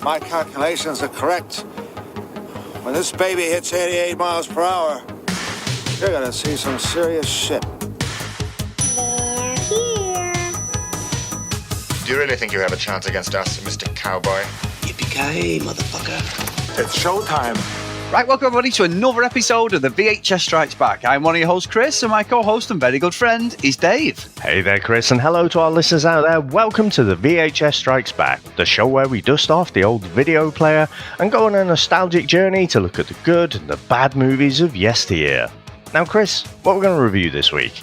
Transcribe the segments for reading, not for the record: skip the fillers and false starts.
my calculations are correct, when this baby hits 88 miles per hour, you're gonna see some serious shit. They're here. Do you really think you have a chance against us, Mr. Cowboy? Yippee-ki-yay, motherfucker. It's showtime. Right, welcome everybody to another episode of the VHS Strikes Back. I'm one of your hosts, Chris, and my co-host and very good friend is Dave. Hey there, Chris, and hello to our listeners out there. Welcome to the VHS Strikes Back, the show where we dust off the old video player and go on a nostalgic journey to look at the good and the bad movies of yesteryear. Now, Chris, what are we going to review this week?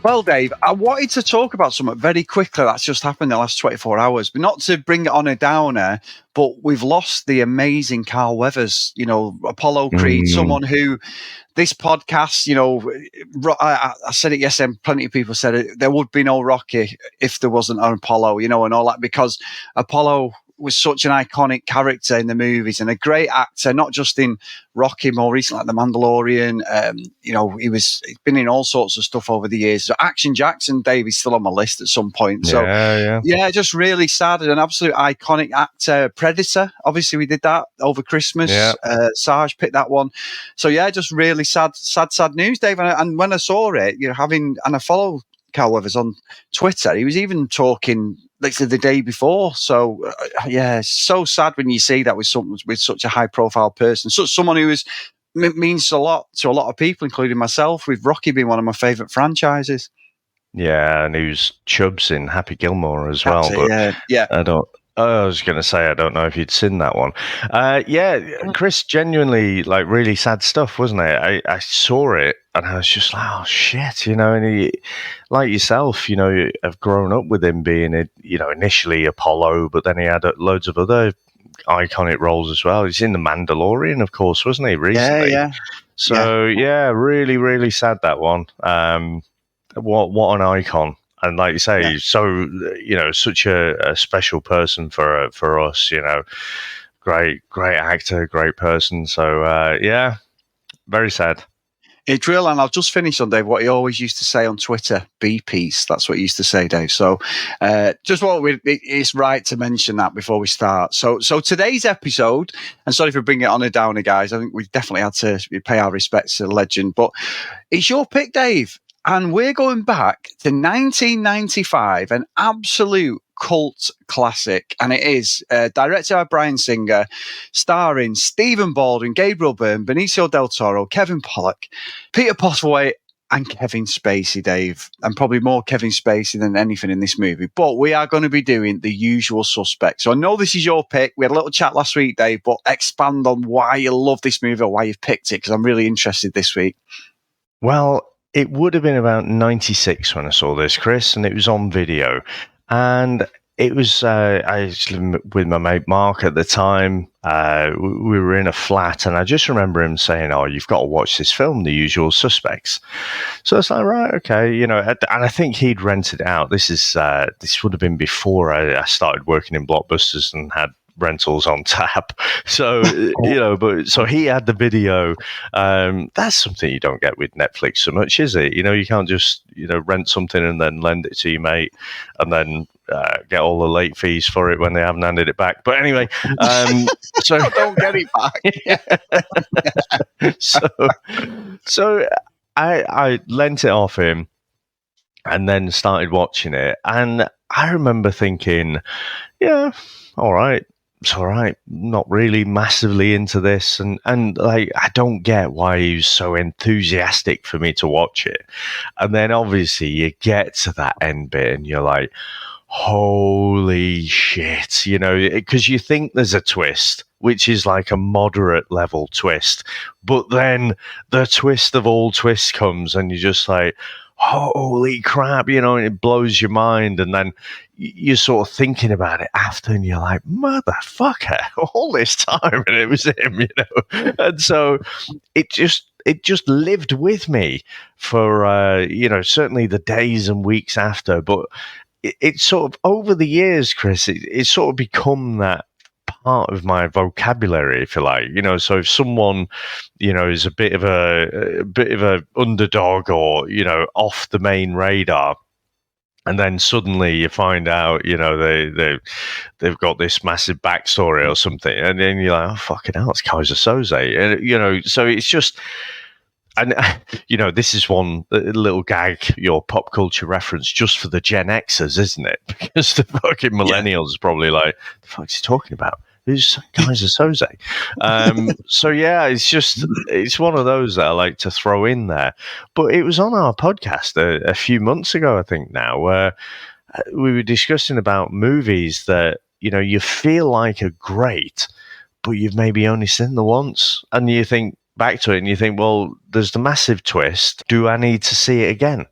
Well, Dave, I wanted to talk about something very quickly that's just happened in the last 24 hours, but not to bring it on a downer, but we've lost the amazing Carl Weathers, Apollo Creed, someone who this podcast, I said it yesterday, and plenty of people said it, there would be no Rocky if there wasn't an Apollo, and all that, because Apollo was such an iconic character in the movies and a great actor, not just in Rocky, more recently like The Mandalorian. He's been in all sorts of stuff over the years. So Action Jackson, Dave, is still on my list at some point. So yeah, just really sad. And an absolute iconic actor. Predator, obviously we did that over Christmas. Yeah. Sarge picked that one. So yeah, just really sad news, Dave. And when I saw it, and I follow Carl Weathers on Twitter, he was even talking the day before. So it's so sad when you see that with such a high profile person, someone who means a lot to a lot of people, including myself, with Rocky being one of my favourite franchises. Yeah, and he was Chubbs in Happy Gilmore as well. Yeah. I was going to say, I don't know if you'd seen that one. Chris, genuinely, really sad stuff, wasn't it? I saw it and I was just like, oh, shit, and he, like yourself, have grown up with him being, initially Apollo, but then he had loads of other iconic roles as well. He's in The Mandalorian, of course, wasn't he, recently? Yeah. So, really, really sad, that one. What an icon. And like you say, he's so, such a special person for us, great actor, great person. So, very sad. It's real. And I'll just finish on, Dave, what he always used to say on Twitter, be peace. That's what he used to say, Dave. So it's right to mention that before we start. So today's episode, and sorry for bringing it on a downer, guys, I think we definitely had to pay our respects to the legend, but it's your pick, Dave. And we're going back to 1995, an absolute cult classic. And it is directed by Bryan Singer, starring Stephen Baldwin, Gabriel Byrne, Benicio del Toro, Kevin Pollak, Peter Postlethwaite, and Kevin Spacey, Dave. And probably more Kevin Spacey than anything in this movie. But we are going to be doing The Usual Suspects. So I know this is your pick. We had a little chat last week, Dave, but expand on why you love this movie or why you've picked it, because I'm really interested this week. Well, it would have been about 96 when I saw this, Chris, and it was on video. And it was, I was living with my mate Mark at the time. We were in a flat, and I just remember him saying, oh, you've got to watch this film, The Usual Suspects. So it's like, right, okay, and I think he'd rented it out. This would have been before I started working in Blockbusters and had rentals on tap. So, so he had the video. That's something you don't get with Netflix so much, is it? You can't just, rent something and then lend it to your mate and then get all the late fees for it when they haven't handed it back. But anyway, so don't get it back. so I lent it off him and then started watching it. And I remember thinking, yeah, all right. It's all right, not really massively into this. And I don't get why he was so enthusiastic for me to watch it. And then obviously you get to that end bit and you're like, holy shit, because you think there's a twist, which is like a moderate level twist. But then the twist of all twists comes and you're just like, holy crap, and it blows your mind. And then you're sort of thinking about it after and you're like, motherfucker, all this time and it was him, And so it just lived with me for, certainly the days and weeks after. But it's sort of over the years, Chris, it's sort of become that part of my vocabulary, if you like. So if someone, is a bit of a underdog or, off the main radar, And then suddenly you find out, they've got this massive backstory or something, and then you're like, oh fucking hell, it's Kaiser Soze, and so it's just, and this is one little gag, your pop culture reference, just for the Gen Xers, isn't it? Because the fucking millennials are probably like, the fuck's he talking about? Who's Kaiser Soze? So yeah, it's one of those that I like to throw in there. But it was on our podcast a few months ago, I think now, where we were discussing about movies that, you feel like are great, but you've maybe only seen them once. And you think back to it and you think, well, there's the massive twist. Do I need to see it again?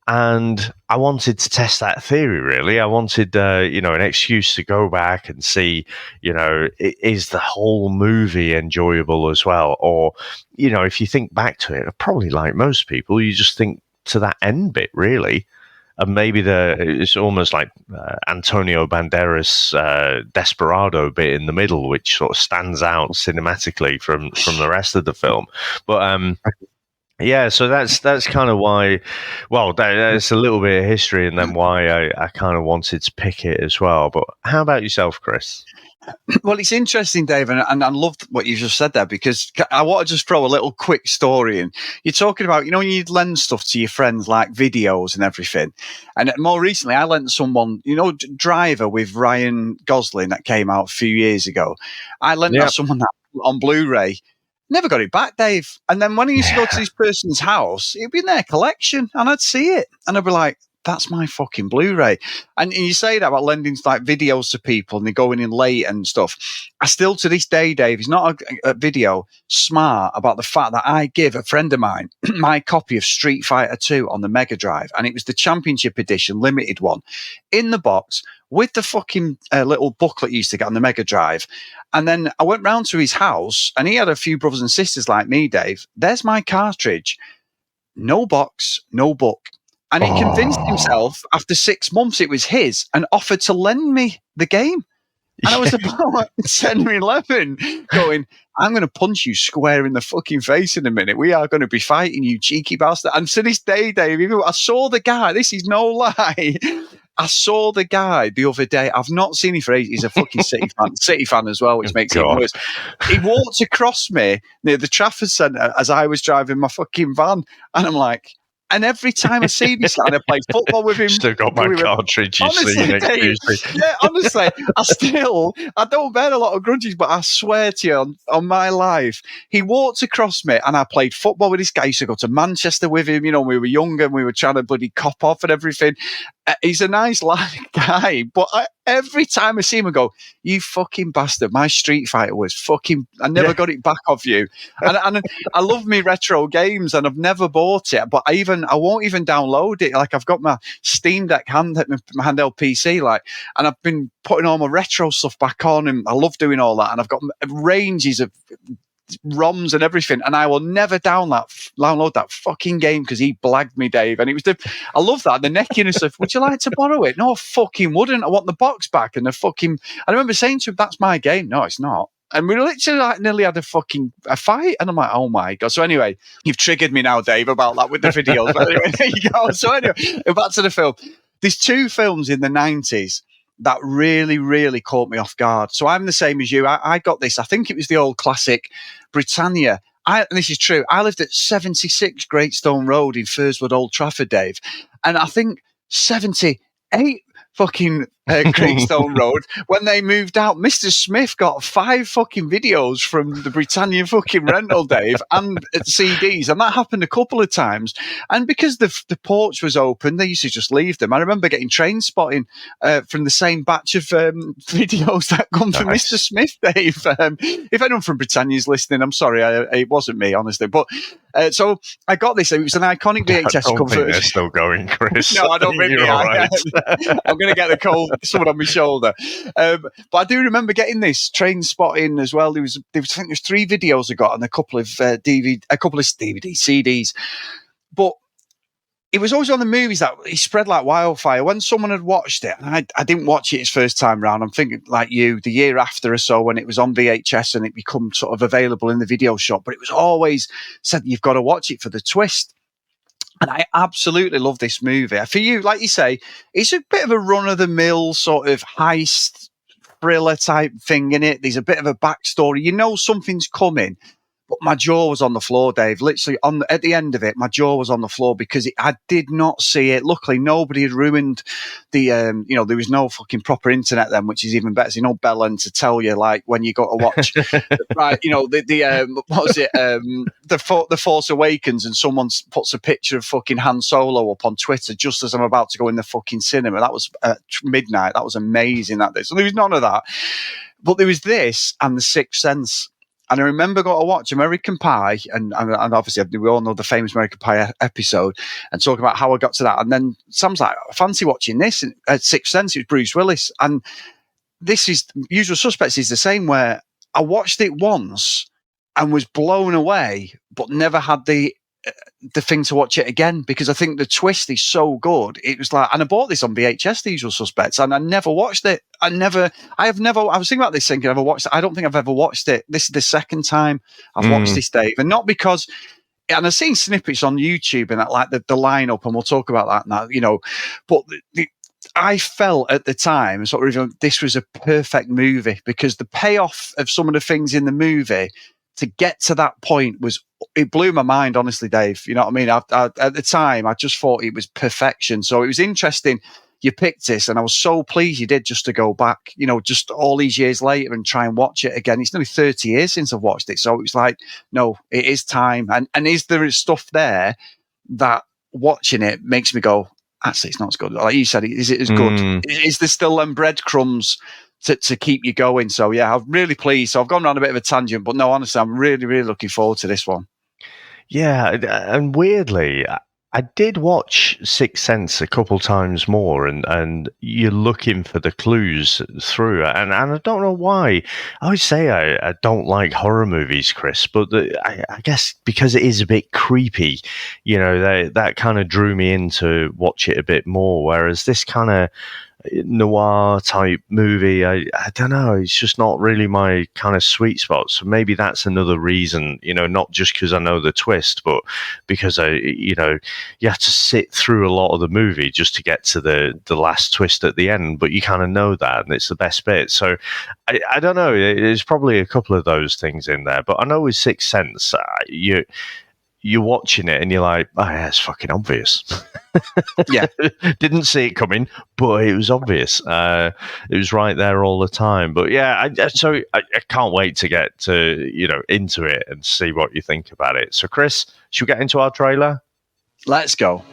And I wanted to test that theory, really. I wanted, an excuse to go back and see, is the whole movie enjoyable as well? Or, if you think back to it, probably like most people, you just think to that end bit, really. And maybe it's almost like Antonio Banderas' Desperado bit in the middle, which sort of stands out cinematically from the rest of the film. But yeah, so that's kind of why. Well, that's a little bit of history, and then why I kind of wanted to pick it as well. But how about yourself, Chris? Well, it's interesting, Dave, and I loved what you just said there, because I want to just throw a little quick story in. You're talking about, when you lend stuff to your friends, like videos and everything. And more recently, I lent someone, Driver with Ryan Gosling that came out a few years ago. I lent that someone that on Blu-ray. Never got it back, Dave. And then when I used to go to this person's house, it'd be in their collection, and I'd see it, and I'd be like, that's my fucking Blu-ray. And you say that about lending like videos to people and they're going in late and stuff. I still, to this day, Dave, is not a video smart about the fact that I give a friend of mine my copy of Street Fighter 2 on the Mega Drive. And it was the Championship Edition, limited one, in the box with the fucking little booklet you used to get on the Mega Drive. And then I went round to his house and he had a few brothers and sisters like me, Dave. There's my cartridge. No box, no book. And he convinced himself after 6 months it was his and offered to lend me the game. And I was about 10 or 11 going, I'm going to punch you square in the fucking face in a minute. We are going to be fighting, you cheeky bastard. And to this day, Dave, I saw the guy. This is no lie. I saw the guy the other day. I've not seen him for ages. He's a fucking City fan as well, which makes it worse. He walked across me near the Trafford Centre as I was driving my fucking van. And I'm like, and every time I see this guy, I play football with him. Still got my cartridge, you see. Yeah, honestly, I don't bear a lot of grudges, but I swear to you, on my life, he walked across me and I played football with this guy. I used to go to Manchester with him, we were younger and we were trying to bloody cop off and everything. He's a nice guy, but every time I see him, I go, you fucking bastard, my Street Fighter was fucking, I never got it back off you. And I love me retro games and I've never bought it, but I won't even download it. Like I've got my Steam Deck my handheld PC, and I've been putting all my retro stuff back on and I love doing all that. And I've got ranges of ROMs and everything, and I will never download that fucking game because he blagged me, Dave. And it was I love that, the neckiness of, would you like to borrow it? No, I fucking wouldn't. I want the box back. And I remember saying to him, that's my game. No, it's not. And we literally nearly had a fight. And I'm like, oh my God. So anyway, you've triggered me now, Dave, about that with the videos. But anyway, there you go. So anyway, back to the film. There's two films in the 90s that really, really caught me off guard. So I'm the same as you. I got this. I think it was the old classic Britannia. And this is true. I lived at 76 Great Stone Road in Furswood, Old Trafford, Dave. And I think 78 fucking Great Stone Road, when they moved out, Mr. Smith got 5 fucking videos from the Britannia fucking rental, Dave, and CDs. And that happened a couple of times. And because the porch was open, they used to just leave them. I remember getting Train Spotting from the same batch of videos that come from Mr. Smith, Dave. If anyone from Britannia's listening, I'm sorry, it wasn't me, honestly. But so I got this. It was an iconic VHS I don't conversion. think they're still going, Chris. No, I don't think you're all right. I'm going to get the cold, someone on my shoulder. But I do remember getting this Train Spotting as well. I think there's 3 videos I got and a couple of CDs. But it was always on the movies that he spread like wildfire. When someone had watched it, and I didn't watch it his first time round, I'm thinking like you, the year after or so when it was on VHS and it became sort of available in the video shop, but it was always said, you've got to watch it for the twist. And I absolutely love this movie. For you, like you say, it's a bit of a run-of-the-mill sort of heist thriller type thing in it. There's a bit of a backstory. You know something's coming. But my jaw was on the floor, Dave. Literally, at the end of it, my jaw was on the floor because I did not see it. Luckily, nobody had ruined the, there was no fucking proper internet then, which is even better. So, Bellend to tell you, like, when you got to watch, right, what was it, The Force Awakens, and someone puts a picture of fucking Han Solo up on Twitter just as I'm about to go in the fucking cinema. That was at midnight. That was amazing that day. So there was none of that. But there was this and The Sixth Sense. And I remember going to watch American Pie, and obviously we all know the famous American Pie episode, and talking about how I got to that. And then Sam's like, I fancy watching this. And at Sixth Sense, it was Bruce Willis. And this is, Usual Suspects is the same, where I watched it once and was blown away, but never had the thing to watch it again, because I think the twist is so good. It was like, and I bought this on VHS, The Usual Suspects, and I never watched it. I was thinking about this thinking, I've watched it. I don't think I've ever watched it. This is the second time I've watched this, Dave. And not because, and I've seen snippets on YouTube and that, like the lineup, and we'll talk about that now, but I felt at the time, sort of, this was a perfect movie, because the payoff of some of the things in the movie to get to that point it blew my mind, honestly, Dave. You know what I mean? At the time, I just thought it was perfection. So it was interesting you picked this, and I was so pleased you did, just to go back, just all these years later and try and watch it again. It's nearly 30 years since I've watched it. So it was like, no, it is time. And is there stuff there that watching it makes me go, actually, it's not as good. Like you said, is it as good? Is there still them breadcrumbs to keep you going? So yeah, I'm really pleased. So I've gone on a bit of a tangent, but no, honestly, I'm really, really looking forward to this one. Yeah, and weirdly, I did watch Sixth Sense a couple times more, and you're looking for the clues through, and I don't know why. I always say I don't like horror movies, Chris, but I guess because it is a bit creepy, that kind of drew me in to watch it a bit more, whereas this kind of noir type movie, I don't know, it's just not really my kind of sweet spot. So maybe that's another reason, not just because I know the twist, but because you have to sit through a lot of the movie just to get to the last twist at the end, but you kind of know that, and it's the best bit. So I don't know, there's probably a couple of those things in there, but I know with Sixth Sense, you're watching it and you're like, oh yeah, it's fucking obvious. Yeah. Didn't see it coming, but it was obvious. It was right there all the time. But yeah, so I can't wait to get to, into it and see what you think about it. So Chris, should we get into our trailer? Let's go.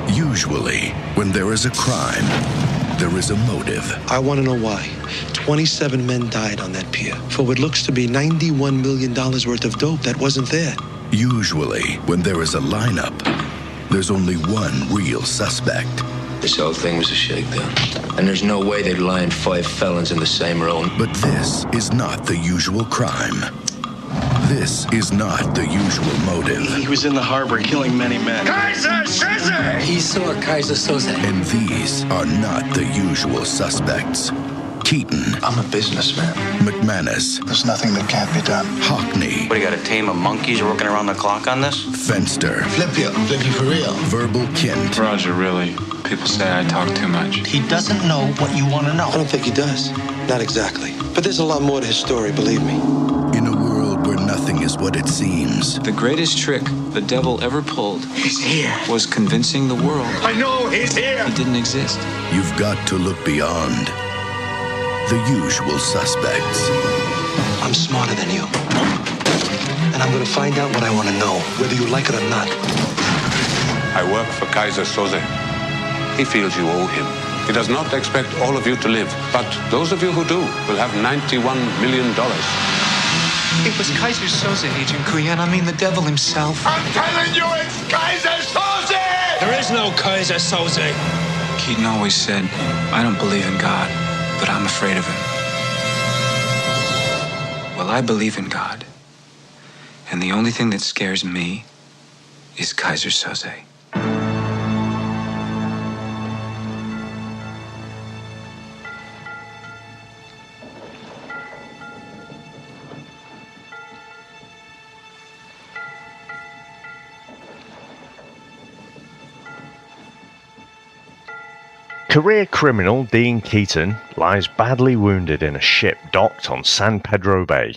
Usually, when there is a crime, there is a motive. I want to know why. 27 men died on that pier for what looks to be $91 million worth of dope that wasn't there. Usually, when there is a lineup, there's only one real suspect. This whole thing was a shakedown. And there's no way they'd line 5 felons in the same room. But this is not the usual crime. This is not the usual motive. He was in the harbor killing many men. Kaiser Soze! He saw Kaiser Soze. And these are not the usual suspects. Keaton. I'm a businessman. McManus. There's nothing that can't be done. Hockney. What, you got a team of monkeys working around the clock on this? Fenster. Flip you for real. Verbal Kint. Roger, really. People say I talk too much. He doesn't know what you want to know. I don't think he does. Not exactly. But there's a lot more to his story, believe me. In a world where nothing is what it seems. The greatest trick the devil ever pulled was convincing the world. I know he's here! He didn't exist. You've got to look beyond the usual suspects. I'm smarter than you. And I'm going to find out what I want to know, whether you like it or not. I work for Kaiser Soze. He feels you owe him. He does not expect all of you to live, but those of you who do will have $91 million. It was Kaiser Soze, Agent Kuyan. I mean, the devil himself. I'm telling you, it's Kaiser Soze! There is no Kaiser Soze. Keaton always said, I don't believe in God, but I'm afraid of him. Well, I believe in God. And the only thing that scares me is Kaiser Soze. Career criminal Dean Keaton lies badly wounded in a ship docked on San Pedro Bay.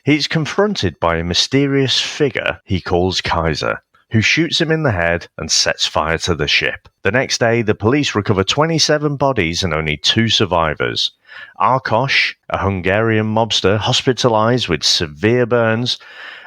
He's confronted by a mysterious figure he calls Kaiser, who shoots him in the head and sets fire to the ship. The next day, the police recover 27 bodies and only 2 survivors. Arkosh, a Hungarian mobster hospitalized with severe burns,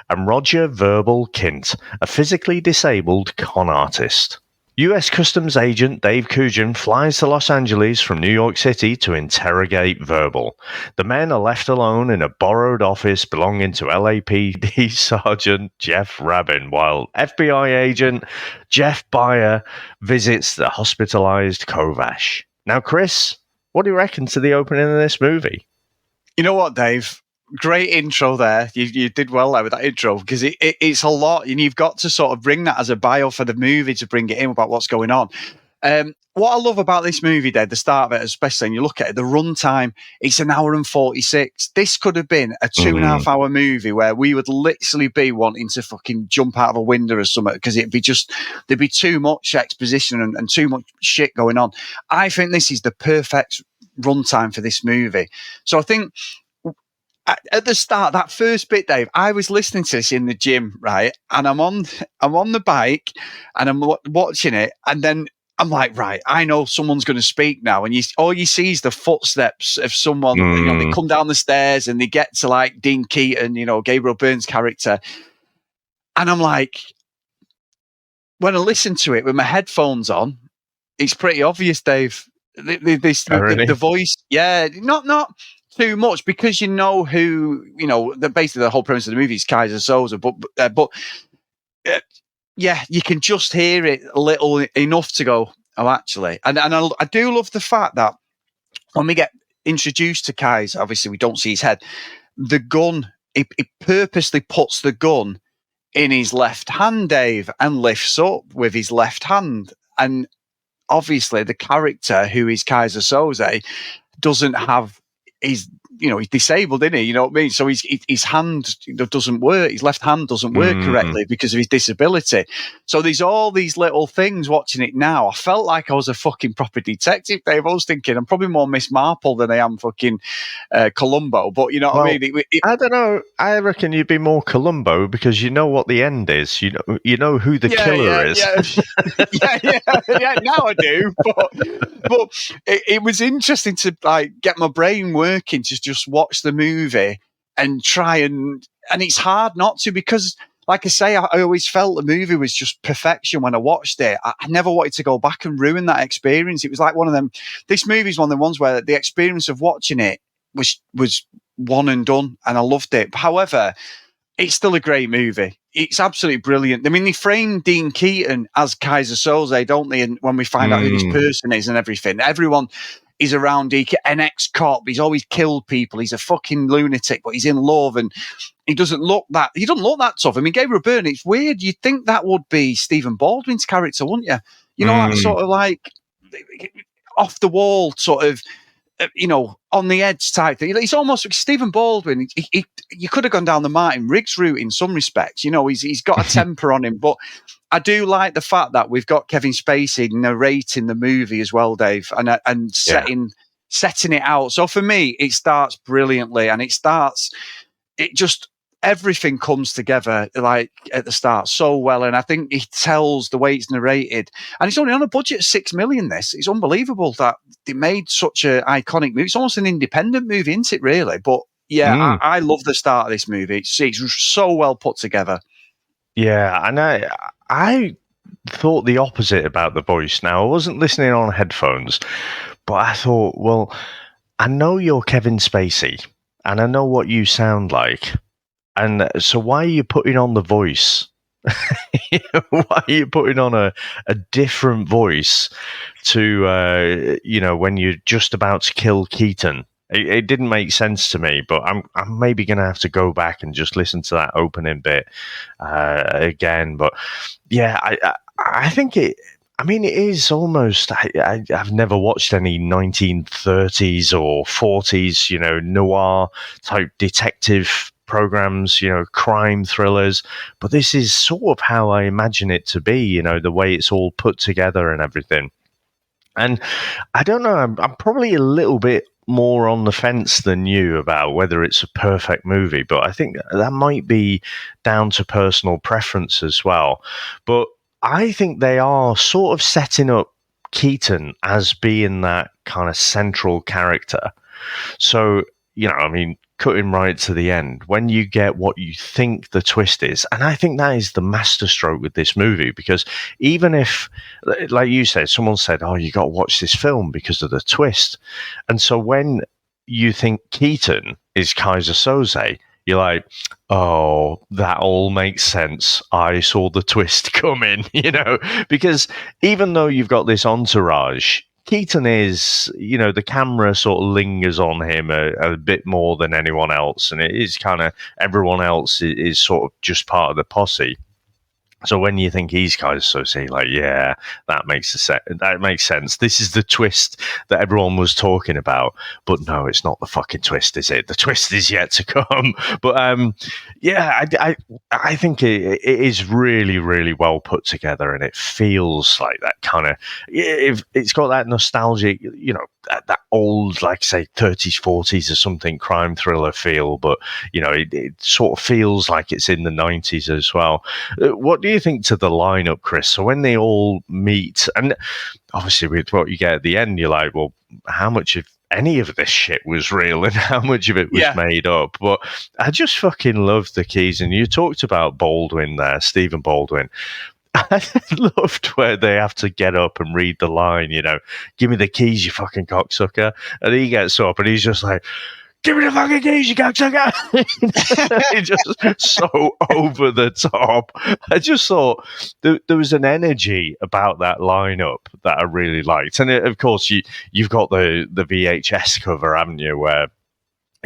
and Roger Verbal Kint, a physically disabled con artist. US Customs agent Dave Coogan flies to Los Angeles from New York City to interrogate Verbal. The men are left alone in a borrowed office belonging to LAPD Sergeant Jeff Rabin, while FBI agent Jeff Byer visits the hospitalized Kovash. Now, Chris, what do you reckon to the opening of this movie? You know what, Dave? Great intro there. You did well there with that intro, because it's a lot, and you've got to sort of bring that as a bio for the movie to bring it in about what's going on. What I love about this movie, Dave, the start of it, especially when you look at it, the runtime, it's an hour and 46. This could have been a 2.5 hour movie where we would literally be wanting to fucking jump out of a window or something, because there'd be too much exposition and too much shit going on. I think this is the perfect runtime for this movie. So I think at the start, that first bit, Dave, I was listening to this in the gym, right? And I'm on the bike and I'm watching it, and then I'm like, right, I know someone's going to speak now. And all you see is the footsteps of someone. You know, they come down the stairs and they get to like Dean Keaton, you know, Gabriel Byrne's character. And I'm like, when I listen to it with my headphones on, it's pretty obvious, Dave. The voice, yeah, not too much, because you know who, you know, basically the whole premise of the movie is Kaiser Soze, but yeah, you can just hear it a little enough to go, oh, actually. And I do love the fact that when we get introduced to Kaiser, obviously we don't see his head, the gun, it purposely puts the gun in his left hand, Dave, and lifts up with his left hand. And obviously the character who is Kaiser Soze doesn't have his, you know, he's disabled, isn't he? You know what I mean? So his hand doesn't work. His left hand doesn't work correctly because of his disability. So there's all these little things watching it now. I felt like I was a fucking proper detective, Dave. I was thinking I'm probably more Miss Marple than I am fucking Columbo. But you know what I mean? I don't know. I reckon you'd be more Columbo because you know what the end is. You know who the killer is. Yeah. Now I do. But it was interesting to like get my brain working to just watch the movie and try and it's hard not to, because like I say, I always felt the movie was just perfection when I watched it. I never wanted to go back and ruin that experience. It was like one of them, this movie's one of the ones where the experience of watching it was one and done, and I loved it. However, it's still a great movie. It's absolutely brilliant. I mean, they framed Dean Keaton as Kaiser Soze, don't they? And when we find out who this person is and everything, everyone is around an ex-cop. He's always killed people. He's a fucking lunatic, but he's in love, and he doesn't look that tough. I mean, Gabriel Byrne, it's weird. You'd think that would be Stephen Baldwin's character, wouldn't you? You know, that sort of like off the wall, sort of, you know, on the edge type thing. He's almost like Stephen Baldwin. You could have gone down the Martin Riggs route in some respects. You know, he's got a temper on him, but I do like the fact that we've got Kevin Spacey narrating the movie as well, Dave, and setting it out. So for me, it starts brilliantly, and everything comes together like at the start so well. And I think he tells the way it's narrated, and it's only on a budget of $6 million. It's unbelievable that they made such an iconic movie. It's almost an independent movie, isn't it, really? But yeah, I love the start of this movie. It's so well put together. Yeah, and I thought the opposite about the voice. Now, I wasn't listening on headphones, but I thought, well, I know you're Kevin Spacey, and I know what you sound like. And so why are you putting on the voice? Why are you putting on a different voice to, when you're just about to kill Keaton? It didn't make sense to me, but I'm maybe going to have to go back and just listen to that opening bit again. But yeah, I think it is almost. I've never watched any 1930s or 40s, noir type detective programs, crime thrillers, but this is sort of how I imagine it to be, the way it's all put together and everything. And I don't know, I'm probably a little bit more on the fence than you about whether it's a perfect movie, but I think that might be down to personal preference as well. But I think they are sort of setting up Keaton as being that kind of central character. So, I mean, cutting right to the end, when you get what you think the twist is, and I think that is the masterstroke with this movie, because even if, like you said, someone said, oh, you got to watch this film because of the twist. And so when you think Keaton is Kaiser Soze, you're like, oh, that all makes sense. I saw the twist coming, because even though you've got this entourage, Keaton is, the camera sort of lingers on him a bit more than anyone else. And it is kind of, everyone else is sort of just part of the posse. So when you think he's Kaiser Soze, like, yeah, that makes sense. This is the twist that everyone was talking about. But no, it's not the fucking twist, is it? The twist is yet to come. But I think it is really, really well put together, and it feels like that kind of. It's got that nostalgic, that old, like say 30s, 40s or something crime thriller feel, but it sort of feels like it's in the 90s as well. What do you think to the lineup, Chris? So when they all meet, and obviously with what you get at the end, you're like, well, how much of any of this shit was real and how much of it was made up? But I just fucking love the keys. And you talked about Baldwin there, Stephen Baldwin. I loved where they have to get up and read the line, give me the keys, you fucking cocksucker. And he gets up and he's just like, give me the fucking keys, you cocksucker. He's just so over the top. I just thought there was an energy about that lineup that I really liked. And of course, you've got the VHS cover, haven't you, where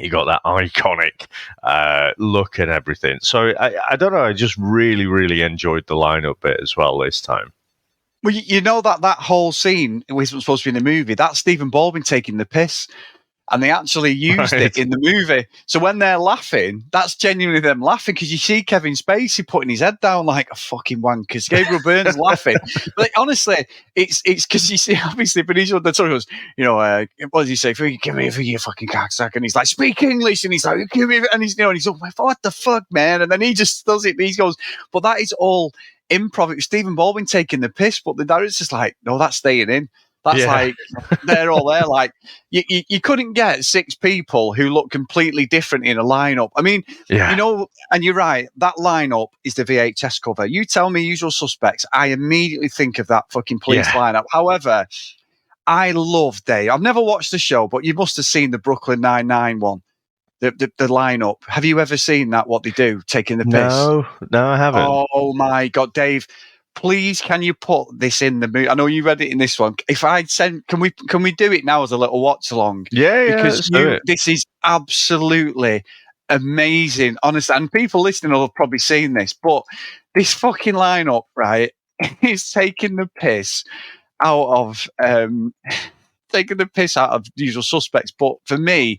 you got that iconic look and everything. So I don't know. I just really, really enjoyed the lineup bit as well this time. Well, that whole scene was supposed to be in the movie. That's Stephen Baldwin taking the piss. And they actually used it in the movie. So when they're laughing, that's genuinely them laughing, because you see Kevin Spacey putting his head down like a fucking wankers. Gabriel Byrne's laughing. But honestly, it's because you see, obviously, Benicio del Toro goes, what does he say? Give me you fucking cocksucker. And he's like, speak English. And he's like, give me, and he's like, what the fuck, man? And then he just does it. He goes, but that is all improv. It was Stephen Baldwin taking the piss, but the director's just like, no, that's staying in. That's like, they're all there. Like, you couldn't get 6 people who look completely different in a lineup. I mean, and you're right, that lineup is the VHS cover. You tell me Usual Suspects, I immediately think of that fucking police lineup. However, I love Dave. I've never watched the show, but you must have seen the Brooklyn Nine-Nine one, the lineup. Have you ever seen that, what they do, taking the piss? No, I haven't. Oh my God, Dave. Please, can you put this in the movie? I know you read it in this one. If I'd send, can we do it now as a little watch along? Yeah, because this is absolutely amazing, honestly. And people listening will have probably seen this, but this fucking lineup, right, is taking the piss out of Usual Suspects. But for me,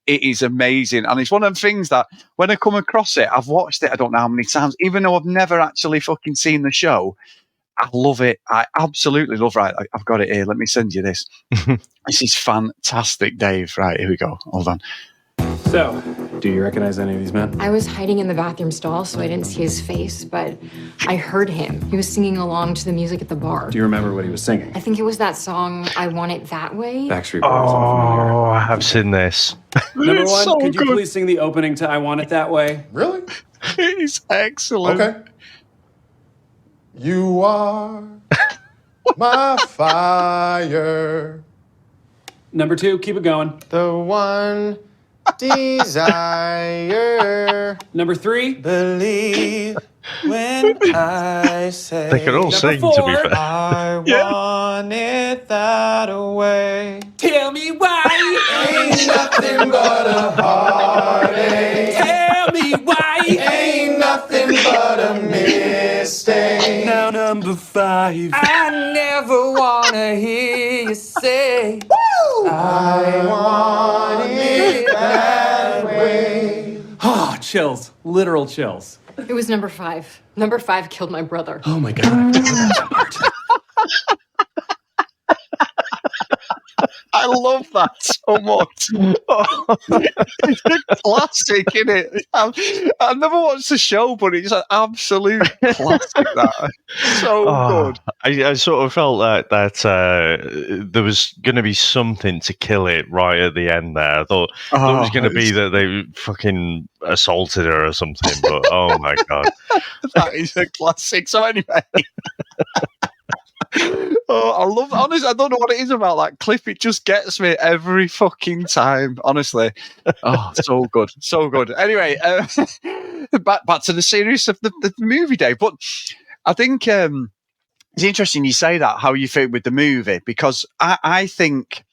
it is amazing. And it's one of the things that when I come across it, I've watched it, I don't know how many times, even though I've never actually fucking seen the show. I love it. I absolutely love it. Right, I've got it here. Let me send you this. This is fantastic, Dave. Right, here we go. Hold on. So, do you recognize any of these men? I was hiding in the bathroom stall, so I didn't see his face, but I heard him. He was singing along to the music at the bar. Do you remember what he was singing? I think it was that song, I Want It That Way. Backstreet Boys. Oh, I have seen this. Number one, so could you please sing the opening to I Want It That Way? Really? It's excellent. Okay. You are my fire. Number 2, keep it going. The one desire. Number 3, believe when I say. They can all sing, 4, to be fair. I want it that way. Tell me why. Ain't nothing but a heartache. Tell me why. Ain't nothing but a mistake. Now number 5. I never wanna hear you say, woo! I want it that way. Oh, chills. Literal chills. It was number 5. Number 5 killed my brother. Oh my God. I have to hear that part. I love that so much. It's a classic, isn't it? I've never watched the show, but it's an absolute classic. That so good. I sort of felt that there was going to be something to kill it right at the end there. I thought it was going to be that they fucking assaulted her or something, but oh my God. That is a classic. So anyway. I love it. Honestly, I don't know what it is about that clip. It just gets me every fucking time, honestly. Oh, so good. So good. Anyway, back to the series of the movie, Dave. But I think it's interesting you say that, how you feel with the movie, because I think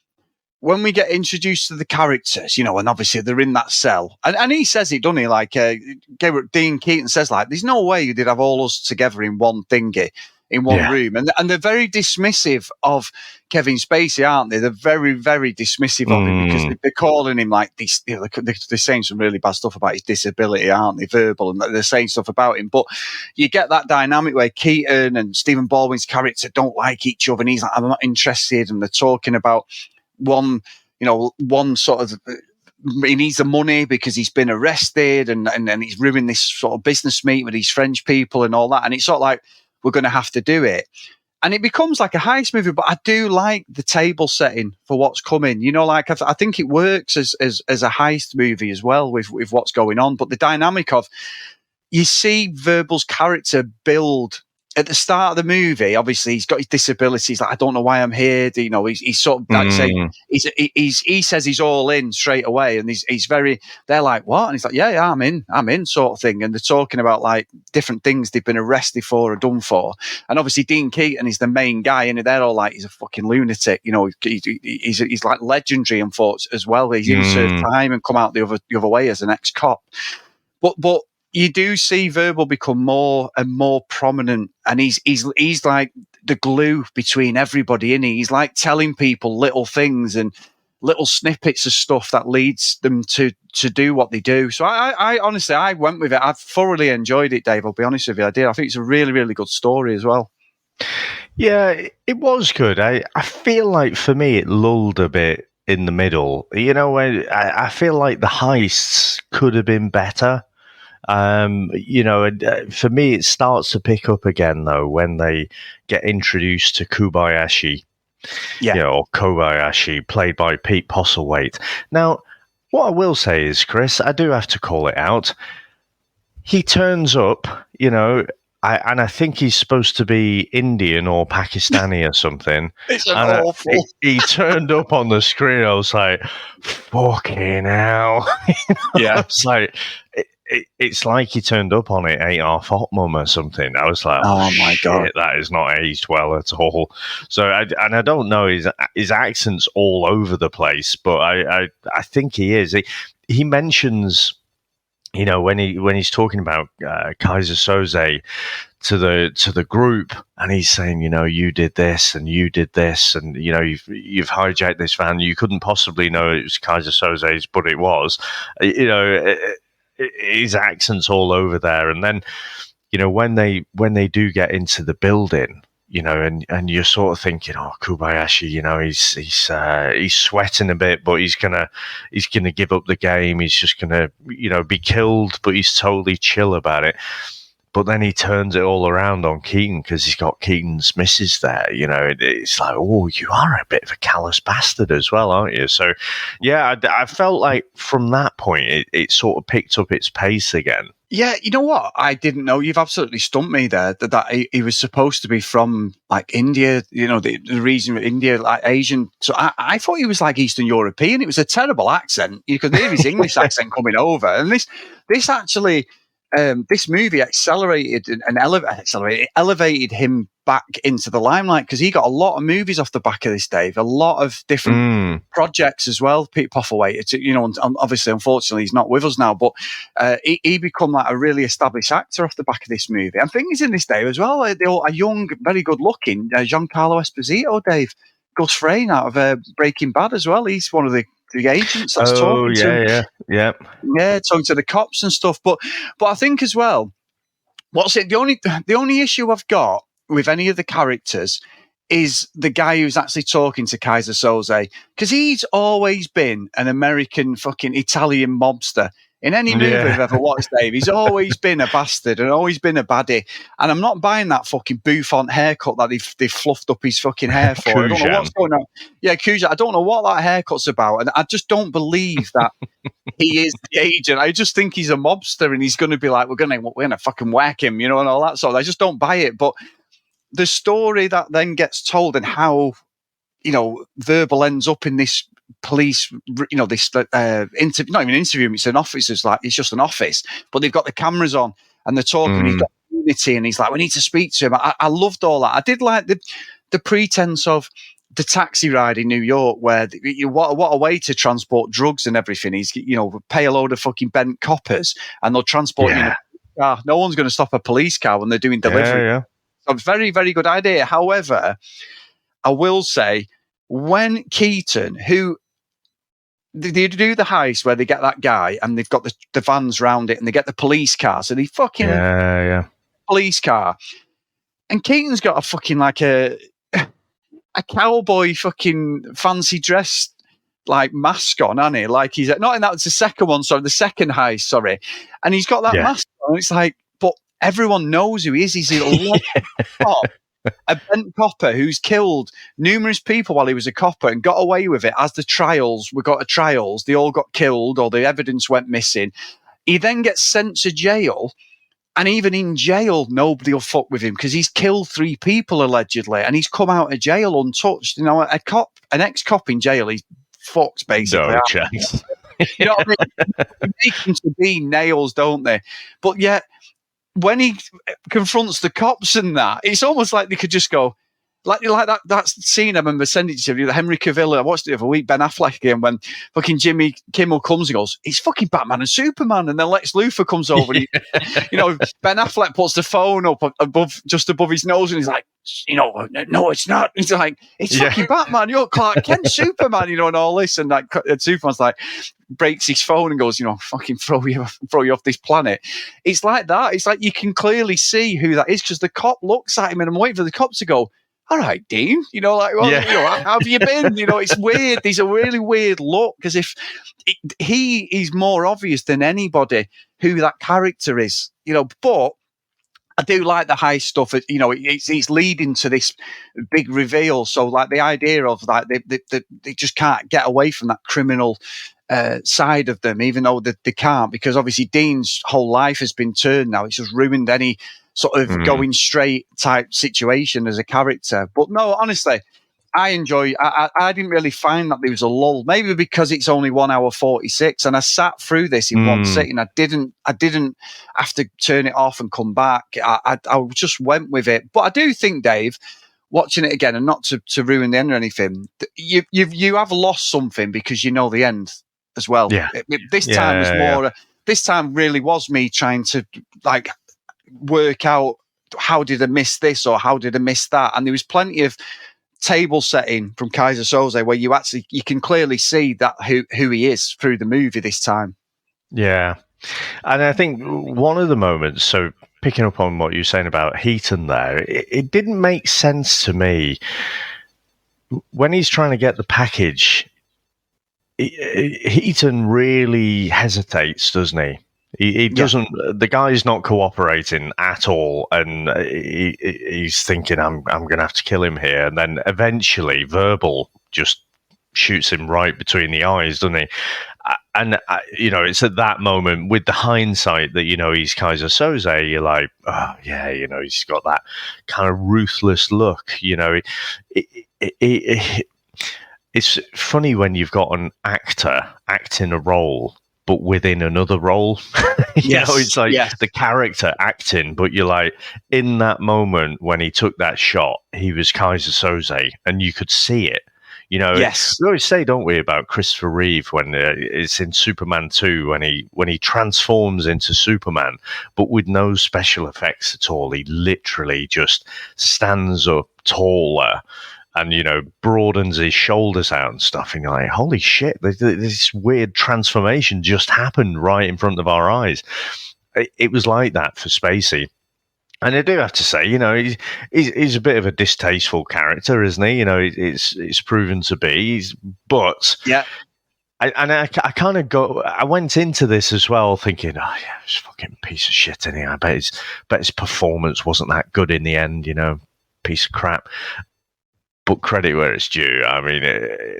when we get introduced to the characters, you know, and obviously they're in that cell, and he says it, doesn't he? Like Dean Keaton says, like, there's no way you'd have all us together in one thingy, in one room, and they're very dismissive of Kevin Spacey, aren't they? They're very, very dismissive of him because they're calling him like this. You know, they're saying some really bad stuff about his disability, aren't they? Verbal, and they're saying stuff about him. But you get that dynamic where Keaton and Stephen Baldwin's character don't like each other, and he's like, "I'm not interested," and they're talking about one sort of. He needs the money because he's been arrested and he's ruined this sort of business meet with these French people and all that. And it's sort of like, we're going to have to do it. And it becomes like a heist movie, but I do like the table setting for what's coming. You know, like I think it works as a heist movie as well with what's going on. But the dynamic of, you see Verbal's character build at the start of the movie. Obviously, he's got his disabilities. Like, I don't know why I'm here. You know, he's sort of like saying, he says he's all in straight away, and he's very. They're like, what? And he's like, yeah, I'm in, sort of thing. And they're talking about like different things they've been arrested for or done for. And obviously, Dean Keaton is the main guy, and they're all like, he's a fucking lunatic. You know, he's like legendary and thoughts as well. He's even served time and come out the other way as an ex-cop. But you do see Verbal become more and more prominent, and he's like the glue between everybody, innit? He's like telling people little things and little snippets of stuff that leads them to do what they do. So I honestly, I went with it. I thoroughly enjoyed it, Dave. I'll be honest with you, I did. I think it's a really, really good story as well. Yeah, it was good. I feel like for me it lulled a bit in the middle. You know, I feel like the heists could have been better. You know, for me, it starts to pick up again, though, when they get introduced to Kobayashi, or Kobayashi, played by Pete Postlethwaite. Now, what I will say is, Chris, I do have to call it out. He turns up, you know, and I think he's supposed to be Indian or Pakistani or something. It's awful. He turned up on the screen. I was like, fucking hell. Yeah. I was like... It's like he turned up on it 8 Half Hot Mum or something. I was like, oh my God, that is not aged well at all. So, I don't know, his accent's all over the place, but I think he is. He mentions, you know, when he's talking about Keyser Söze to the group, and he's saying, you know, you did this and you did this, and you know, you've hijacked this van. You couldn't possibly know it was Keyser Söze's, but it was. You know. His accent's all over there, and then, you know, when they do get into the building, you know, and you're sort of thinking, oh, Kobayashi, you know, he's sweating a bit, but he's gonna give up the game. He's just gonna, you know, be killed, but he's totally chill about it. But then he turns it all around on Keaton because he's got Keaton's missus there. You know, it's like, oh, you are a bit of a callous bastard as well, aren't you? So, yeah, I felt like from that point, it sort of picked up its pace again. Yeah, you know what? I didn't know. You've absolutely stumped me there. That he was supposed to be from like India, you know, the region of India, like Asian. So I thought he was like Eastern European. It was a terrible accent. You could hear his English accent coming over. And this actually... this movie accelerated and elevated him back into the limelight, because he got a lot of movies off the back of this, Dave. A lot of different projects as well. Pete Postlethwaite, you know, obviously, unfortunately, he's not with us now, but he become like a really established actor off the back of this movie. And things in this, Dave, as well. A young, very good-looking Giancarlo Esposito, Dave, Gus Fring out of Breaking Bad as well. He's one of the agents that's talking to talking to the cops and stuff. But I think as well, the only issue I've got with any of the characters is the guy who's actually talking to Kaiser Soze, because he's always been an American fucking Italian mobster. In any movie I've ever watched, Dave, he's always been a bastard and always been a baddie. And I'm not buying that fucking bouffant haircut that they've fluffed up his fucking hair for. I don't know what's going on. Yeah, Cujan. I don't know what that haircut's about. And I just don't believe that he is the agent. I just think he's a mobster and he's going to be like, we're going to fucking whack him, and all that sort of. I just don't buy it. But the story that then gets told and how, Verbal ends up in this police, this not even interview him, it's an office, it's just an office, but they've got the cameras on and they're talking, he's got unity and he's like, we need to speak to him. I loved all that. I did like the pretense of the taxi ride in New York where what a way to transport drugs and everything. He's, pay a load of fucking bent coppers and they'll transport you in a car. No one's going to stop a police car when they're doing delivery. Yeah. So very, very good idea. However, I will say, when Keaton, who they do the heist where they get that guy and they've got the vans round it and they get the police car, so they fucking police car, and Keaton's got a fucking like a cowboy fucking fancy dress like mask on, hasn't he? Like he's not in that. It's the second one, sorry, the second heist, sorry, and he's got that mask on. It's like, but everyone knows who he is. He's a cop. A bent copper who's killed numerous people while he was a copper and got away with it. As the trials, they all got killed or the evidence went missing. He then gets sent to jail, and even in jail, nobody will fuck with him because he's killed 3 people allegedly, and he's come out of jail untouched. An ex-cop in jail, he's fucked basically. No chance. You know what I mean? They make him to be nails, don't they? But yet, when he confronts the cops and that, it's almost like they could just go, like that scene I remember sending to you, Henry Cavill, I watched it the other week, Ben Affleck again, when fucking Jimmy Kimmel comes and goes, it's fucking Batman and Superman, and then Lex Luthor comes over and Ben Affleck puts the phone up just above his nose and he's like, no, it's not. He's like, it's fucking Batman, you're Clark Kent, Superman, and all this, and Superman's like, breaks his phone and goes, fucking throw you off this planet. It's like that. It's like you can clearly see who that is because the cop looks at him and I'm waiting for the cop to go, all right, Dean, how have you been? It's weird. There's a really weird look because if he is more obvious than anybody who that character is, but I do like the high stuff. It's leading to this big reveal. So, like the idea of like they just can't get away from that criminal side of them, even though they can't, because obviously Dean's whole life has been turned now. It's just ruined any sort of going straight type situation as a character. But no, honestly, I enjoy. I didn't really find that there was a lull. Maybe because it's only 1 hour 46, and I sat through this in one sitting. I didn't have to turn it off and come back. I just went with it. But I do think, Dave, watching it again, and not to ruin the end or anything, you have lost something because you know the end as well. Yeah. This time was more. This time really was me trying to like work out how did I miss this or how did I miss that, and there was plenty of table setting from Kaiser Soze where you can clearly see that who he is through the movie this time. Yeah, and I think one of the moments, so picking up on what you're saying about Heaton there, it didn't make sense to me when he's trying to get the package. Heaton really hesitates, doesn't he? He doesn't. The guy's not cooperating at all, and he's thinking, "I'm going to have to kill him here." And then eventually, Verbal just shoots him right between the eyes, doesn't he? And it's at that moment, with the hindsight that he's Kaiser Soze, you're like, "Oh yeah, he's got that kind of ruthless look." It's funny when you've got an actor acting a role, but within another role. It's like the character acting, but you're like, in that moment when he took that shot, he was Kaiser Soze, and you could see it. Yes. We always say, don't we, about Christopher Reeve when it's in Superman 2 when he transforms into Superman, but with no special effects at all. He literally just stands up taller and, broadens his shoulders out and stuff. And you're like, holy shit, this weird transformation just happened right in front of our eyes. It was like that for Spacey. And I do have to say, he's a bit of a distasteful character, isn't he? It's proven to be. But yeah. I went into this as well thinking, oh yeah, it's a fucking piece of shit, isn't he? I bet his performance wasn't that good in the end, piece of crap. But credit where it's due. I mean,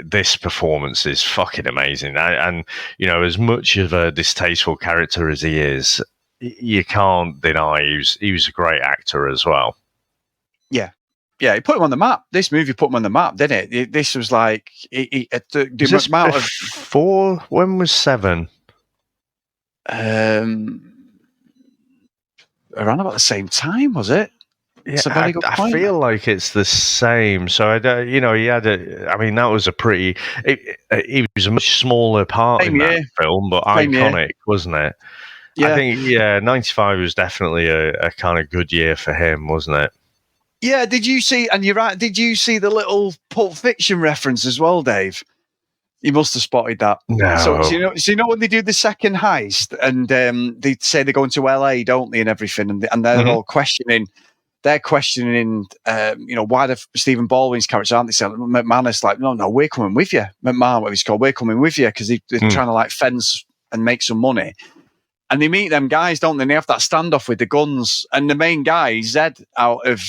this performance is fucking amazing. And as much of a distasteful character as he is, you can't deny he was a great actor as well. Yeah. Yeah, he put him on the map. This movie put him on the map, didn't it? This was like the amount of before. When was 7? Around about the same time, was it? Yeah, I feel like it's the same. So he had I mean, that was a pretty. He was a much smaller part in that film, but iconic, wasn't it? Yeah. I think 95 was definitely a kind of good year for him, wasn't it? Yeah, did you see, and you're right, did you see the little Pulp Fiction reference as well, Dave? You must have spotted that. No. So when they do the second heist and they say they're going to LA, don't they, and everything, and they're all questioning, why the Stephen Baldwin's character, aren't they saying, McManus, like, no, we're coming with you. McMahon, what he's called, we're coming with you, because they're trying to like fence and make some money. And they meet them guys, don't they? And they have that standoff with the guns. And the main guy, Zed, out of